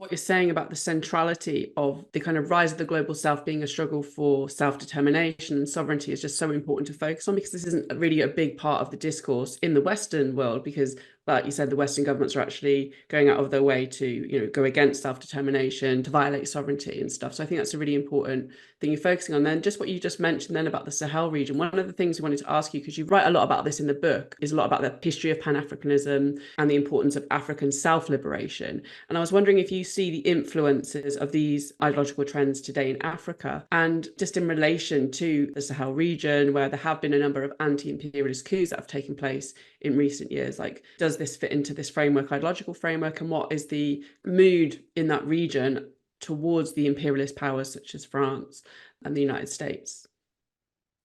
what you're saying about the centrality of the kind of rise of the global south being a struggle for self-determination and sovereignty is just so important to focus on, because this isn't really a big part of the discourse in the Western world, because like you said, the Western governments are actually going out of their way to, go against self-determination, to violate sovereignty and stuff. So I think that's a really important thing you're focusing on. Then just what you just mentioned then about the Sahel region, one of the things we wanted to ask you, because you write a lot about this in the book, is a lot about the history of Pan-Africanism and the importance of African self-liberation. And I was wondering if you see the influences of these ideological trends today in Africa, and just in relation to the Sahel region, where there have been a number of anti-imperialist coups that have taken place in recent years. Like, does this fit into this framework, ideological framework, and what is the mood in that region towards the imperialist powers such as France and the United States?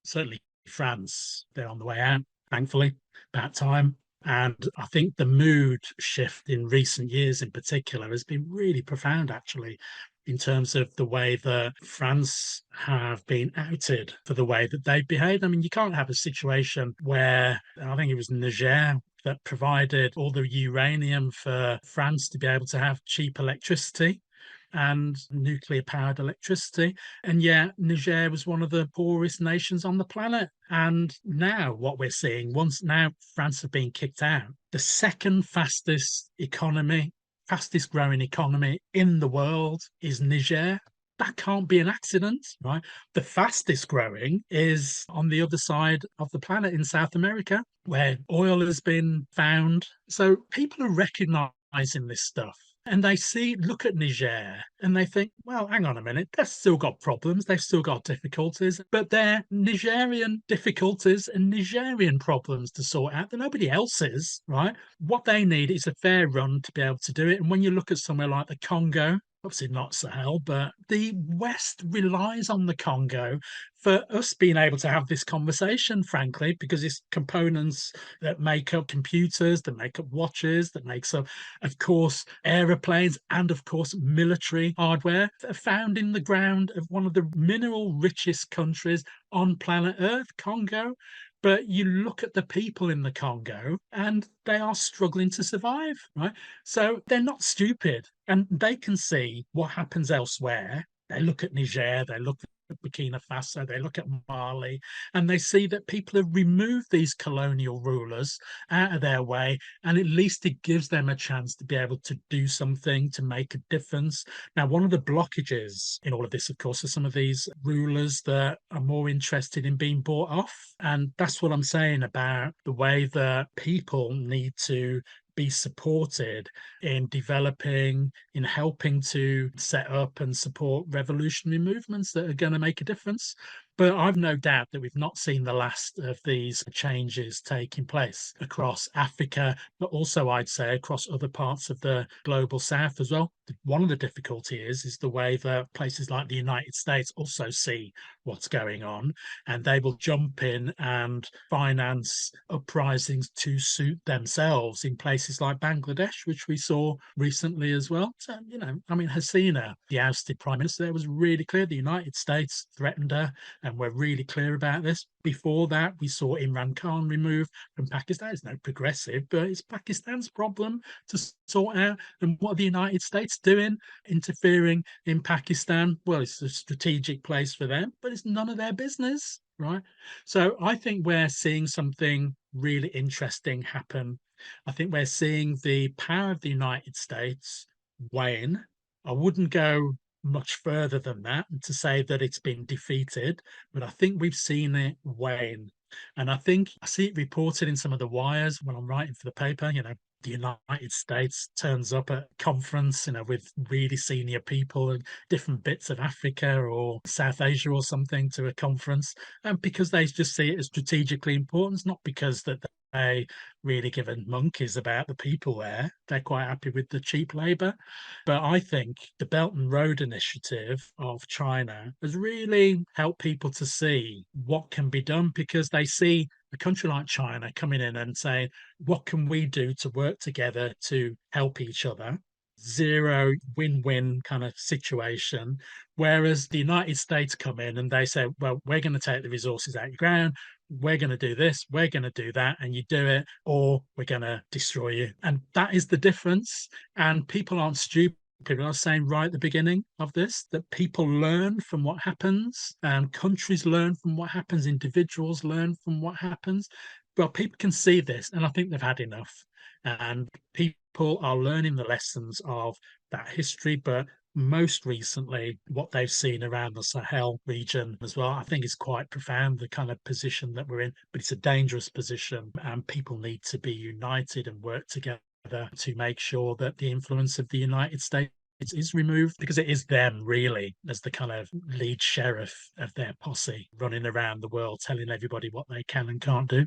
Certainly France, they're on the way out, thankfully, about time. And I think the mood shift in recent years in particular has been really profound, actually, in terms of the way that France have been outed for the way that they've behaved. I mean, you can't have a situation where, I think it was Niger that provided all the uranium for France to be able to have cheap electricity and nuclear powered electricity. And yet, Niger was one of the poorest nations on the planet. And now, what we're seeing, once now France have been kicked out, the second fastest economy, fastest growing economy in the world is Niger. That can't be an accident, right? The fastest growing is on the other side of the planet in South America, where oil has been found. So people are recognizing this stuff. And they look at Niger and they think, well, hang on a minute, they've still got problems, they've still got difficulties, but they're Nigerian difficulties and Nigerian problems to sort out. They're nobody else's, right? What they need is a fair run to be able to do it. And when you look at somewhere like the Congo, obviously not Sahel, but the West relies on the Congo for us being able to have this conversation, frankly, because it's components that make up computers, that make up watches, that makes up, of course, aeroplanes, and of course, military hardware that are found in the ground of one of the mineral richest countries on planet Earth, Congo. But you look at the people in the Congo and they are struggling to survive, right? So they're not stupid and they can see what happens elsewhere. They look at Niger, they look at Burkina Faso, they look at Mali, and they see that people have removed these colonial rulers out of their way, and at least it gives them a chance to be able to do something, to make a difference. Now, one of the blockages in all of this, of course, are some of these rulers that are more interested in being bought off. And that's what I'm saying about the way that people need to be supported in developing, in helping to set up and support revolutionary movements that are going to make a difference. But I've no doubt that we've not seen the last of these changes taking place across Africa, but also I'd say across other parts of the global south as well. One of the difficulties is the way that places like the United States also see what's going on, and they will jump in and finance uprisings to suit themselves in places like Bangladesh, which we saw recently as well. So, I mean, Hasina, the ousted prime minister, was really clear. The United States threatened her, and we're really clear about this. Before that, we saw Imran Khan removed from Pakistan. It's no progressive, but it's Pakistan's problem to sort out. And what are the United States doing? Interfering in Pakistan? Well, it's a strategic place for them, but it's none of their business, right? So I think we're seeing something really interesting happen. I think we're seeing the power of the United States wane. I wouldn't go much further than that to say that it's been defeated, but I think we've seen it wane. And I think I see it reported in some of the wires when I'm writing for the paper, the United States turns up at a conference, with really senior people and different bits of Africa or South Asia or something to a conference, and because they just see it as strategically important, not because that they really give a monkeys about the people there. They're quite happy with the cheap labor. But I think the Belt and Road Initiative of China has really helped people to see what can be done, because they see a country like China coming in and saying, what can we do to work together to help each other? Zero win-win kind of situation. Whereas the United States come in and they say, well, we're going to take the resources out of your ground, we're going to do this, we're going to do that, and you do it, or we're going to destroy you. And that is the difference. And people aren't stupid. people are saying right at the beginning of this, that people learn from what happens, and countries learn from what happens, individuals learn from what happens. Well, people can see this, and I think they've had enough. And people are learning the lessons of that history, but most recently, what they've seen around the Sahel region as well, I think is quite profound, the kind of position that we're in. But it's a dangerous position, and people need to be united and work together to make sure that the influence of the United States is removed, because it is them really as the kind of lead sheriff of their posse running around the world telling everybody what they can and can't do.